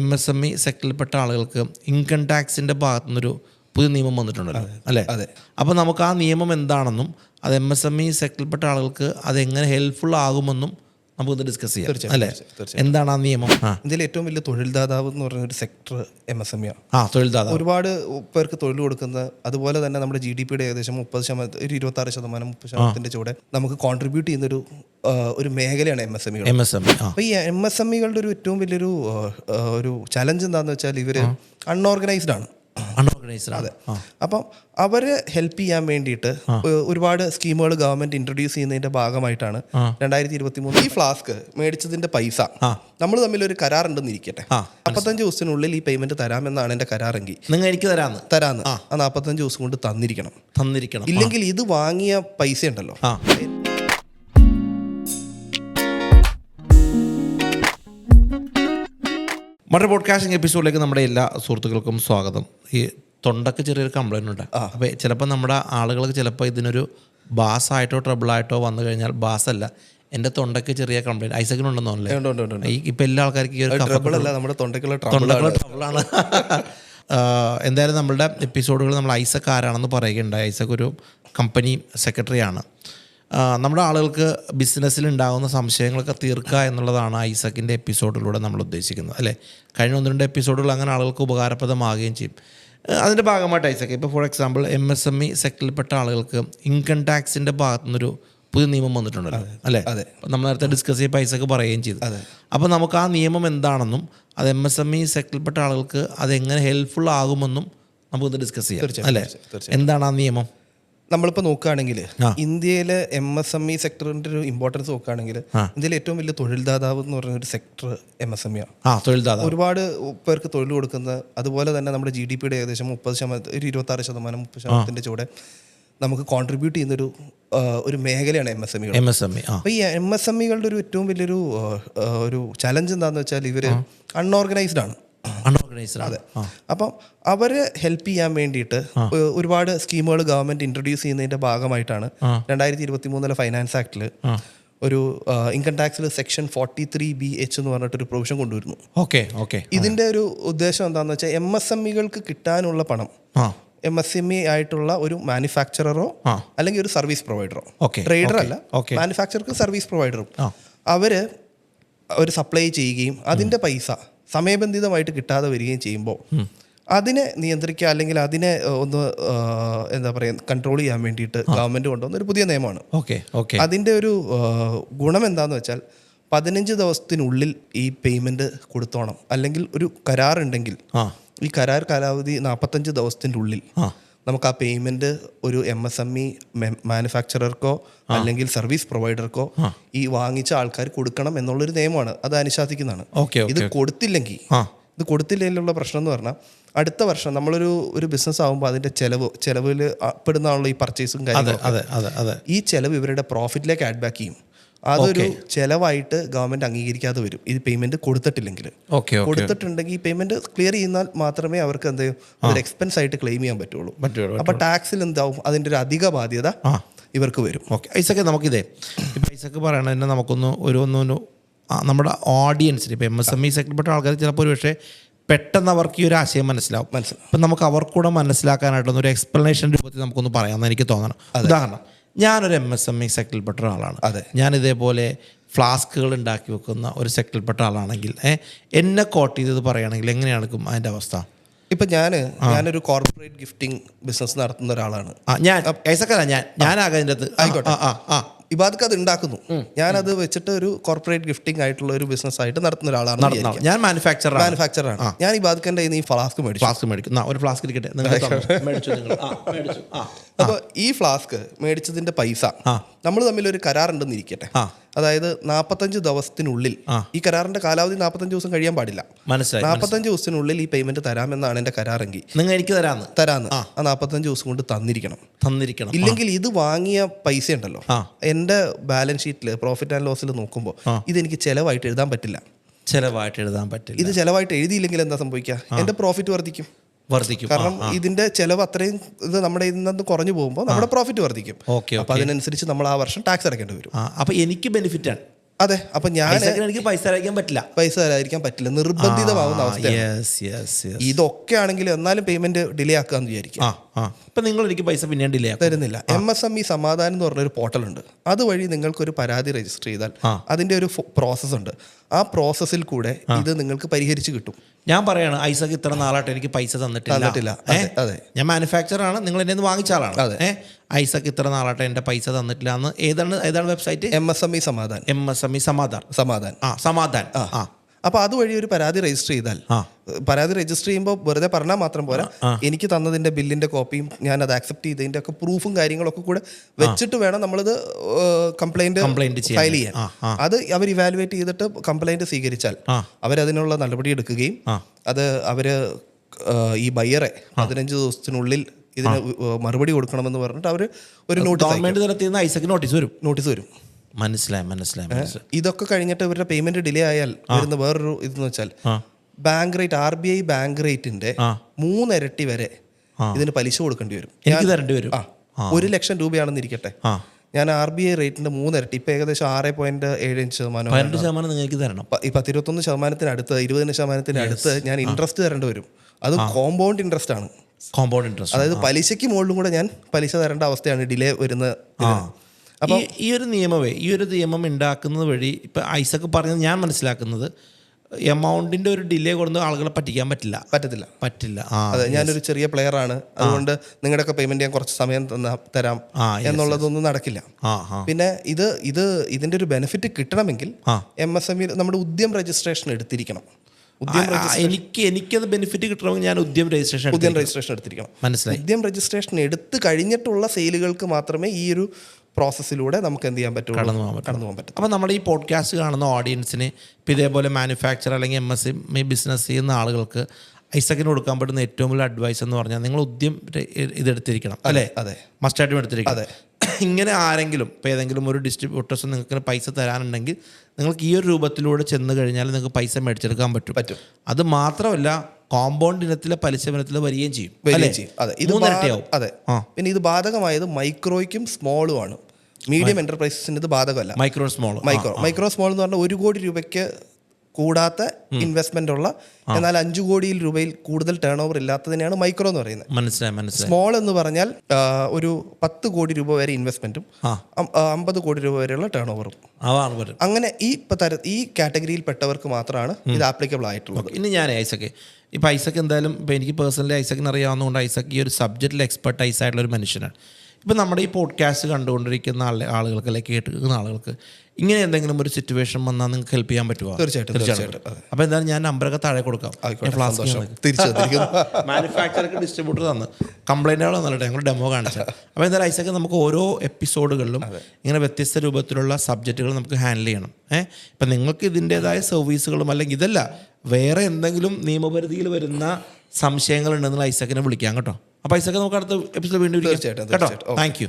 MSME സെക്ടറിൽപ്പെട്ട ആളുകൾക്ക് income ടാക്സിൻ്റെ ഭാഗത്തുനിന്നൊരു പുതിയ നിയമം വന്നിട്ടുണ്ടല്ലോ അല്ലേ? അതെ. അപ്പോൾ നമുക്ക് ആ നിയമം എന്താണെന്നും അത് MSME സെക്ടറിൽപ്പെട്ട ആളുകൾക്ക് അതെങ്ങനെ ഹെൽപ്ഫുൾ ആകുമെന്നും നമുക്കിത് ഡിസ്കസ് ചെയ്യാം അല്ലേ? എന്താണ് ആ നിയമം? ഇന്ത്യയിലെ ഏറ്റവും വലിയ തൊഴിൽദാതാവ് എന്ന് പറയുന്ന ഒരു സെക്ടർ MSME ആണ്. തൊഴിൽദാതാവ് ഒരുപാട് പേർക്ക് തൊഴിൽ കൊടുക്കുന്ന, അതുപോലെ തന്നെ നമ്മുടെ GDP-യുടെ ഏകദേശം 30%, ഒരു 26%, 30% ചൂടെ നമുക്ക് കോൺട്രിബ്യൂട്ട് ചെയ്യുന്നൊരു ഒരു മേഖലയാണ് MSME. അപ്പോൾ ഈ MSME-കളുടെ ഒരു ഏറ്റവും വലിയൊരു ഒരു ചലഞ്ച് എന്താണെന്ന് വെച്ചാൽ ഇവർ അൺഓർഗനൈസ്ഡ് ആണ്. അതെ. അപ്പം അവരെ ഹെൽപ്പ് ചെയ്യാൻ വേണ്ടിയിട്ട് ഒരുപാട് സ്കീമുകൾ ഗവൺമെന്റ് ഇൻട്രൊഡ്യൂസ് ചെയ്യുന്നതിന്റെ ഭാഗമായിട്ടാണ് 2023 ഈ ഫ്ലാസ്ക് മേടിച്ചതിന്റെ പൈസ നമ്മൾ തമ്മിൽ ഒരു കരാർ ഉണ്ടെന്ന് ഇരിക്കട്ടെ. 45 ദിവസത്തിനുള്ളിൽ ഈ പേയ്മെന്റ് തരാമെന്നാണ് എന്റെ കരാറെങ്കിൽ നിങ്ങൾ എനിക്ക് തരാന്ന് ആ 45 ദിവസം കൊണ്ട് തന്നിരിക്കണം. ഇല്ലെങ്കിൽ ഇത് വാങ്ങിയ പൈസ ഉണ്ടല്ലോ, മറ്റൊരു പോഡ്കാസ്റ്റിംഗ് എപ്പിസോഡിലേക്ക് നമ്മുടെ എല്ലാ സുഹൃത്തുക്കൾക്കും സ്വാഗതം. ഈ തൊണ്ടക്ക് ചെറിയൊരു കംപ്ലൈൻറ്റ് ഉണ്ട്. അപ്പോൾ ചിലപ്പോൾ നമ്മുടെ ആളുകൾക്ക് ചിലപ്പോൾ ഇതിനൊരു ബാസായിട്ടോ ട്രബിളായിട്ടോ വന്നു കഴിഞ്ഞാൽ, ബാസല്ല, എൻ്റെ തൊണ്ടയ്ക്ക് ചെറിയ കംപ്ലൈൻറ്റ് ഐസക്കിനുണ്ടെന്നോന്നല്ലേ? ഇപ്പം എല്ലാ ആൾക്കാർക്കും ഈ ഒരു ട്രബിളാണ്. എന്തായാലും നമ്മളുടെ എപ്പിസോഡുകൾ നമ്മൾ ഐസക് ആരാണെന്ന് പറയുകയുണ്ടായി. ഐസക് ഒരു കമ്പനി സെക്രട്ടറിയാണ്. നമ്മുടെ ആളുകൾക്ക് ബിസിനസ്സിലുണ്ടാകുന്ന സംശയങ്ങളൊക്കെ തീർക്കുക എന്നുള്ളതാണ് ഐസക്കിൻ്റെ എപ്പിസോഡിലൂടെ നമ്മൾ ഉദ്ദേശിക്കുന്നത് അല്ലേ? കഴിഞ്ഞ 1-2 എപ്പിസോഡുകൾ അങ്ങനെ ആളുകൾക്ക് ഉപകാരപ്രദമാകുകയും ചെയ്യും. അതിൻ്റെ ഭാഗമായിട്ട് ഐസക് ഇപ്പോൾ ഫോർ എക്സാമ്പിൾ MSME സെക്ടറിൽപ്പെട്ട ആളുകൾക്ക് ഇൻകം ടാക്സിൻ്റെ ഭാഗത്തുനിന്നൊരു പുതിയ നിയമം വന്നിട്ടുണ്ടല്ലോ അല്ലേ? നമ്മൾ നേരത്തെ ഡിസ്കസ് ചെയ്യപ്പോൾ ഐസക് പറയുകയും ചെയ്തു. അപ്പോൾ നമുക്ക് ആ നിയമം എന്താണെന്നും അത് MSME സെക്ടറിൽപ്പെട്ട ആളുകൾക്ക് അതെങ്ങനെ ഹെൽപ്ഫുൾ ആകുമെന്നും നമുക്കിത് ഡിസ്കസ് ചെയ്യാം അല്ലേ? എന്താണ് ആ നിയമം? നമ്മളിപ്പോൾ നോക്കുകയാണെങ്കിൽ ഇന്ത്യയിലെ MSME സെക്ടറിന്റെ ഒരു ഇമ്പോർട്ടൻസ് നോക്കുകയാണെങ്കിൽ ഇന്ത്യയിലെ ഏറ്റവും വലിയ തൊഴിൽദാതാവ് എന്ന് പറയുന്ന ഒരു സെക്ടർ MSME ആണ്. ഒരുപാട് പേർക്ക് തൊഴിൽ കൊടുക്കുന്ന, അതുപോലെ തന്നെ നമ്മുടെ GDP-യുടെ ഏകദേശം 30%, ഒരു 26%, 30% ചൂടെ നമുക്ക് കോൺട്രിബ്യൂട്ട് ചെയ്യുന്നൊരു ഒരു മേഖലയാണ് MSME. അപ്പോൾ ഈ MSME-കളുടെ ഒരു ഏറ്റവും വലിയൊരു ഒരു ചലഞ്ച് എന്താണെന്ന് വെച്ചാൽ ഇവർ അൺഓർഗനൈസ്ഡ് ആണ്. അതെ. അപ്പം അവരെ ഹെൽപ്പ് ചെയ്യാൻ വേണ്ടിയിട്ട് ഒരുപാട് സ്കീമുകൾ ഗവൺമെന്റ് ഇൻട്രൊഡ്യൂസ് ചെയ്യുന്നതിന്റെ ഭാഗമായിട്ടാണ് 2023 ഫൈനാൻസ് ആക്ടിൽ ഒരു ഇൻകം ടാക്സിൽ സെക്ഷൻ 43BH എന്ന് പറഞ്ഞിട്ടൊരു പ്രൊവിഷൻ കൊണ്ടുവരുന്നു. ഇതിന്റെ ഒരു ഉദ്ദേശം എന്താണെന്ന് വെച്ചാൽ MSME-കൾക്ക് കിട്ടാനുള്ള പണം MSME ആയിട്ടുള്ള ഒരു മാനുഫാക്ചററോ അല്ലെങ്കിൽ ഒരു സർവീസ് പ്രൊവൈഡറോ, ട്രേഡർ അല്ല, മാനുഫാക്ചർക്ക് സർവീസ് പ്രൊവൈഡറും, അവര് ഒരു സപ്ലൈ ചെയ്യുകയും അതിന്റെ പൈസ സമയബന്ധിതമായിട്ട് കിട്ടാതെ വരികയും ചെയ്യുമ്പോൾ അതിനെ നിയന്ത്രിക്കുക അല്ലെങ്കിൽ അതിനെ ഒന്ന് എന്താ പറയുക കൺട്രോൾ ചെയ്യാൻ വേണ്ടിയിട്ട് ഗവൺമെന്റ് കൊണ്ടുവന്ന ഒരു പുതിയ നിയമമാണ്. അതിൻ്റെ ഒരു ഗുണം എന്താണെന്ന് വെച്ചാൽ 15 ദിവസത്തിനുള്ളിൽ ഈ പേയ്മെന്റ് കൊടുത്തോണം. അല്ലെങ്കിൽ ഒരു കരാറുണ്ടെങ്കിൽ ഈ കരാർ കാലാവധി 45 ദിവസത്തിൻ്റെ ഉള്ളിൽ നമുക്ക് ആ പേയ്മെന്റ് ഒരു MSME മാനുഫാക്ചറർക്കോ അല്ലെങ്കിൽ സർവീസ് പ്രൊവൈഡർക്കോ ഈ വാങ്ങിച്ച ആൾക്കാർ കൊടുക്കണം എന്നുള്ളൊരു നിയമമാണ്. അത് അനുശാസിക്കുന്നതാണ്. ഇത് കൊടുത്തില്ലെങ്കിലുള്ള പ്രശ്നം എന്ന് പറഞ്ഞാൽ അടുത്ത വർഷം നമ്മളൊരു ബിസിനസ് ആകുമ്പോൾ അതിന്റെ ചെലവിൽ പെടുന്നാണല്ലോ ഈ പർച്ചേസും കാര്യങ്ങളും. ഈ ചെലവ് ഇവരുടെ പ്രോഫിറ്റിലേക്ക് ആഡ് ബാക്ക് ചെയ്യും. അതൊരു ചെലവായിട്ട് ഗവൺമെന്റ് അംഗീകരിക്കാതെ വരും ഈ പേയ്മെന്റ് കൊടുത്തിട്ടില്ലെങ്കിൽ. കൊടുത്തിട്ടുണ്ടെങ്കിൽ ഈ പേയ്മെന്റ് ക്ലിയർ ചെയ്യുന്നാൽ മാത്രമേ അവർക്ക് എന്ത് ഒരു എക്സ്പെൻസ് ആയിട്ട് ക്ലെയിം ചെയ്യാൻ പറ്റുള്ളൂ. അപ്പൊ ടാക്സിൽ എന്താവും, അതിന്റെ ഒരു അധിക ബാധ്യത ഇവർക്ക് വരും. ഐസക്, നമുക്കിതേ ഇപ്പം ഐസക് പറയണതിനെ നമുക്കൊന്ന് നമ്മുടെ ഓഡിയൻസിന് ഇപ്പം MSME സെക്ടറിൽപ്പെട്ട ആൾക്കാർ ചിലപ്പോൾ ഒരു പക്ഷേ പെട്ടെന്ന് അവർക്ക് ഈ ഒരു ആശയം മനസ്സിലാവും. അപ്പം നമുക്ക് അവർക്കൂടെ മനസ്സിലാക്കാനായിട്ടൊന്ന് ഒരു എക്സ്പ്ലനേഷൻ രൂപത്തിൽ നമുക്കൊന്ന് പറയാമെന്ന് എനിക്ക് തോന്നണം. ഉദാഹരണം, ഞാനൊരു MSME സെക്ടറിൽപ്പെട്ട ഒരാളാണ്. ഞാൻ ഇതേപോലെ ഫ്ലാസ്കുകൾ ഉണ്ടാക്കി വെക്കുന്ന ഒരു സെക്ടറിൽപ്പെട്ട ആളാണെങ്കിൽ എന്നെ കോട്ട് ചെയ്തത് പറയുകയാണെങ്കിൽ എങ്ങനെയാണ് അതിൻ്റെ അവസ്ഥ? ഇപ്പം ഞാനൊരു കോർപ്പറേറ്റ് ഗിഫ്റ്റിംഗ് ബിസിനസ് നടത്തുന്ന ഒരാളാണ്. ഞാനാകെ അതിൻ്റെ അകത്ത് ആയിക്കോട്ടെ. ഇബാദക്ക് അത് ഉണ്ടാക്കുന്നു. ഞാനത് വെച്ചിട്ട് ഒരു കോർപ്പറേറ്റ് ഗിഫ്റ്റിംഗ് ആയിട്ടുള്ള ഒരു ബിസിനസ് ആയിട്ട് നടത്തുന്ന ഒരാളാണ്. ഞാൻ മാനുഫാക്ചറാണ്. ഞാൻ ഇബാദക്കൻ്റെ ഈ ഫ്ലാസ്ക് മേടിക്കും. ഒരു ഫ്ലാസ്ക് ഇരിക്കട്ടെ. അപ്പോൾ ഈ ഫ്ലാസ്ക് മേടിച്ചതിന്റെ പൈസ നമ്മൾ തമ്മിൽ ഒരു കരാർ ഉണ്ടെന്ന് ഇരിക്കട്ടെ. അതായത് 45 ദിവസത്തിനുള്ളിൽ, ഈ കരാറിന്റെ കാലാവധി 45 ദിവസം കഴിയാൻ പാടില്ല. 45 ദിവസത്തിനുള്ളിൽ ഈ പേയ്മെന്റ് തരാമെന്നാണ് എന്റെ കരാറെങ്കിൽ നിങ്ങൾ എനിക്ക് തരാന്ന് ആ 45 ദിവസം കൊണ്ട് തന്നിരിക്കണം. ഇല്ലെങ്കിൽ ഇത് വാങ്ങിയ പൈസ ഉണ്ടല്ലോ, എന്റെ ബാലൻസ് ഷീറ്റിൽ പ്രോഫിറ്റ് ആൻഡ് ലോസിൽ നോക്കുമ്പോൾ ഇതെനിക്ക് ചെലവായിട്ട് എഴുതാൻ പറ്റില്ല. ഇത് ചെലവായിട്ട് എഴുതിയില്ലെങ്കിൽ എന്താ സംഭവിക്കുക? എന്റെ പ്രോഫിറ്റ് വർദ്ധിക്കും. കാരണം ഇതിന്റെ ചെലവ് അത്രയും ഇത് നമ്മുടെ ഇതിൽ നിന്ന് കുറഞ്ഞു പോകുമ്പോൾ നമ്മുടെ പ്രോഫിറ്റ് വർദ്ധിക്കും. അപ്പൊ അതിനനുസരിച്ച് നമ്മൾ ആ വർഷം ടാക്സ് അടയ്ക്കേണ്ടി വരും. അപ്പൊ എനിക്ക് ബെനിഫിറ്റ് ആണ്. അതെ, അപ്പൊ ഞാൻ ഐസക്കിന് എനിക്ക് പൈസ അയക്കാൻ പറ്റില്ല, പൈസ തരാതിരിക്കാൻ പറ്റില്ല, നിർബന്ധിതമാവുന്ന അവസ്ഥ. ഇതൊക്കെ ആണെങ്കിൽ എന്നാലും പേയ്മെന്റ് ഡിലേ ആക്കാന്ന് വിചാരിക്കും. ഇപ്പൊ നിങ്ങൾ എനിക്ക് പൈസ പിന്നെ ഡിലേ തരുന്നില്ല. MSME സമാധാനം എന്ന് പറഞ്ഞൊരു പോർട്ടലുണ്ട്. അതുവഴി നിങ്ങൾക്കൊരു പരാതി രജിസ്റ്റർ ചെയ്താൽ അതിന്റെ ഒരു പ്രോസസ് ഉണ്ട്. ആ പ്രോസസ്സിൽ കൂടെ ഇത് നിങ്ങൾക്ക് പരിഹരിച്ച് കിട്ടും. ഞാൻ പറയാണ് ഐസക് ഇത്ര നാളായിട്ട് എനിക്ക് പൈസ തന്നിട്ടില്ല. അതെ, ഞാൻ മാനുഫാക്ചർ ആണ്, നിങ്ങൾ എന്നെ വാങ്ങിച്ച ആളാണ്. ഐസക് ഇത്ര നാളായിട്ട് എന്റെ പൈസ തന്നിട്ടില്ല എന്ന് ഏതാണ് വെബ്സൈറ്റ്? MSME സമാധാൻ. അപ്പൊ അതുവഴി ഒരു പരാതി രജിസ്റ്റർ ചെയ്താൽ, പരാതി രജിസ്റ്റർ ചെയ്യുമ്പോൾ വെറുതെ പറഞ്ഞാൽ മാത്രം പോരാ, എനിക്ക് തന്നതിന്റെ ബില്ലിന്റെ കോപ്പിയും ഞാൻ അത് ആക്സെപ്റ്റ് ചെയ്തതിന്റെ ഒക്കെ പ്രൂഫും കാര്യങ്ങളൊക്കെ കൂടെ വെച്ചിട്ട് വേണം നമ്മളിത് കംപ്ലൈന്റ് ഫയൽ ചെയ്യാൻ. അത് അവർ ഇവാലുവേറ്റ് ചെയ്തിട്ട് കംപ്ലൈന്റ് സ്വീകരിച്ചാൽ അവരതിനുള്ള നടപടി എടുക്കുകയും അത് അവര് ഈ ബയ്യറെ 15 ദിവസത്തിനുള്ളിൽ ഇതിന് മറുപടി കൊടുക്കണമെന്ന് പറഞ്ഞിട്ട് അവർ ഒരു നോട്ടീസ് വരും. മനസ്സിലായി. ഇതൊക്കെ കഴിഞ്ഞിട്ട് ഇവരുടെ പേയ്മെന്റ് ഡിലേ ആയാൽ വരുന്ന വേറൊരു ഇതെന്ന് വെച്ചാൽ ബാങ്ക് റേറ്റ്, RBI ബാങ്ക് റേറ്റിന്റെ 3 ഇരട്ടി വരെ ഇതിന് പലിശ കൊടുക്കേണ്ടി വരും. 1 ലക്ഷം രൂപയാണെന്ന് ഇരിക്കട്ടെ, ഞാൻ RBI റേറ്റിന്റെ 3 ഇരട്ടി, ഇപ്പൊ ഏകദേശം 6.75%, 12% നിങ്ങൾക്ക് തരണം. 10-21% 20% ഞാൻ ഇൻട്രസ്റ്റ് തരേണ്ടി വരും. അത് കോമ്പൗണ്ട് ഇൻട്രസ്റ്റ് ആണ്. അതായത് പലിശയ്ക്ക് മുകളിലും കൂടെ ഞാൻ പലിശ തരേണ്ട അവസ്ഥയാണ് ഡിലേ വരുന്ന. അപ്പോൾ ഈ ഒരു നിയമം ഉണ്ടാക്കുന്നത് വഴി ഇപ്പം ഐസക് പറഞ്ഞത് ഞാൻ മനസ്സിലാക്കുന്നത്, എമൗണ്ടിന്റെ ഒരു ഡിലേ കൊണ്ട് ആളുകളെ പറ്റിക്കാൻ പറ്റില്ല. അതെ, ഞാനൊരു ചെറിയ പ്ലെയർ ആണ്, അതുകൊണ്ട് നിങ്ങളുടെയൊക്കെ പേയ്മെന്റ് ഞാൻ കുറച്ച് സമയം തരാം എന്നുള്ളതൊന്നും നടക്കില്ല. പിന്നെ ഇതിന്റെ ഒരു ബെനിഫിറ്റ് കിട്ടണമെങ്കിൽ MSME നമ്മുടെ ഉദ്യം രജിസ്ട്രേഷൻ എടുത്തിരിക്കണം. എനിക്കത് ബെനിഫിറ്റ് കിട്ടണമെങ്കിൽ ഞാൻ ഉദ്യം രജിസ്ട്രേഷൻ എടുത്തിരിക്കണം. മനസ്സിലായി. ഉദ്യം രജിസ്ട്രേഷൻ എടുത്ത് കഴിഞ്ഞിട്ടുള്ള സെയിലുകൾക്ക് മാത്രമേ ഈ ഒരു പ്രോസസ്സിലൂടെ നമുക്ക് എന്ത് ചെയ്യാൻ പറ്റും, കടന്നു പോകാൻ പറ്റും. അപ്പോൾ നമ്മുടെ ഈ പോഡ്കാസ്റ്റ് കാണുന്ന ഓഡിയൻസിന് ഇപ്പം ഇതേപോലെ മാനുഫാക്ചർ അല്ലെങ്കിൽ MSME ബിസിനസ് ചെയ്യുന്ന ആളുകൾക്ക് ഐസക്കിന് കൊടുക്കാൻ പറ്റുന്ന ഏറ്റവും വലിയ അഡ്വൈസ് എന്ന് പറഞ്ഞാൽ നിങ്ങൾ ഉദ്യം ഇതെടുത്തിരിക്കണം, അല്ലേ? അതെ, മസ്റ്റായിട്ടും എടുത്തിരിക്കണം. ഇങ്ങനെ ആരെങ്കിലും ഇപ്പോൾ ഏതെങ്കിലും ഒരു ഡിസ്ട്രിബ്യൂട്ടേഴ്സ് നിങ്ങൾക്ക് പൈസ തരാനുണ്ടെങ്കിൽ നിങ്ങൾക്ക് ഈ ഒരു രൂപത്തിലൂടെ ചെന്ന് കഴിഞ്ഞാൽ നിങ്ങൾക്ക് പൈസ മേടിച്ചെടുക്കാൻ പറ്റും. അത് മാത്രമല്ല, കോമ്പൗണ്ട് ഇനത്തിലെ പലിശ ഇനത്തിൽ വരികയും ചെയ്യും. അതെ, ഇത് അതെ. പിന്നെ ഇത് ബാധകമായത് മൈക്രോയ്ക്കും സ്മോളും ആണ്. മീഡിയം എന്റർപ്രൈസസിന് ഇത് ബാധകമല്ല. മൈക്രോ സ്മോൾ എന്ന് പറഞ്ഞാൽ 1 കോടി രൂപയ്ക്ക് കൂടാത്ത ഇൻവെസ്റ്റ്മെന്റ് ഉള്ള, എന്നാൽ 5 കോടി രൂപയിൽ കൂടുതൽ ടേൺ ഓവർ ഇല്ലാത്തതിനെയാണ് മൈക്രോ എന്ന് പറയുന്നത്. മനസ്സിലായി. സ്മോൾ എന്ന് പറഞ്ഞാൽ ഒരു 10 കോടി രൂപ വരെ ഇൻവെസ്റ്റ്മെന്റും 50 കോടി രൂപ വരെയുള്ള ടേൺ ഓവറും. അങ്ങനെ ഈ കാറ്റഗറിയിൽ പെട്ടവർക്ക് മാത്രമാണ് ഇത് ആപ്ലിക്കബിൾ ആയിട്ടുള്ളത്. ഇനി ഞാൻ ഇപ്പം ഐസക് എന്തായാലും ഇപ്പം എനിക്ക് പേഴ്സണലി ഐസക്കിന് അറിയാവുന്നതുകൊണ്ട് ഐസക് ഈ ഒരു സബ്ജക്റ്റിൽ എക്സ്പെർട്ടൈസ് ആയിട്ടുള്ള ഒരു മനുഷ്യനാണ്. ഇപ്പം നമ്മുടെ ഈ പോഡ്കാസ്റ്റ് കണ്ടുകൊണ്ടിരിക്കുന്ന ആളുകൾക്ക് അല്ലെങ്കിൽ കേട്ടിരിക്കുന്ന ആളുകൾക്ക് ഇങ്ങനെ എന്തെങ്കിലും ഒരു സിറ്റുവേഷൻ വന്നാൽ നിങ്ങൾക്ക് ഹെൽപ്പ് ചെയ്യാൻ പറ്റുമോ? തീർച്ചയായിട്ടും. അപ്പോൾ എന്തായാലും ഞാൻ നമ്പറൊക്കെ താഴെ കൊടുക്കാം. മാനുഫാക്ചർക്ക് ഡിസ്ട്രിബ്യൂട്ടർ തന്ന് കംപ്ലൈൻറ്റുകൾ വന്നിട്ട് ഞങ്ങൾ ഡെമോ കാണിച്ചാൽ. അപ്പോൾ എന്തായാലും ഐസക്ക് നമുക്ക് ഓരോ എപ്പിസോഡുകളിലും ഇങ്ങനെ വ്യത്യസ്ത രൂപത്തിലുള്ള സബ്ജക്റ്റുകൾ നമുക്ക് ഹാൻഡിൽ ചെയ്യണം. ഇപ്പം നിങ്ങൾക്ക് ഇതിൻ്റെതായ സർവീസുകളും അല്ലെങ്കിൽ ഇതല്ല വേറെ എന്തെങ്കിലും നിയമപരിധിയിൽ വരുന്ന സംശയങ്ങളുണ്ടെന്നുള്ള ഐസക്കിനെ വിളിക്കാം കേട്ടോ. അപ്പോൾ ഐസക്ക് നമുക്ക് അടുത്ത എപ്പിസോഡ് വീണ്ടും വിളിക്കാം കേട്ടോ. Thank you.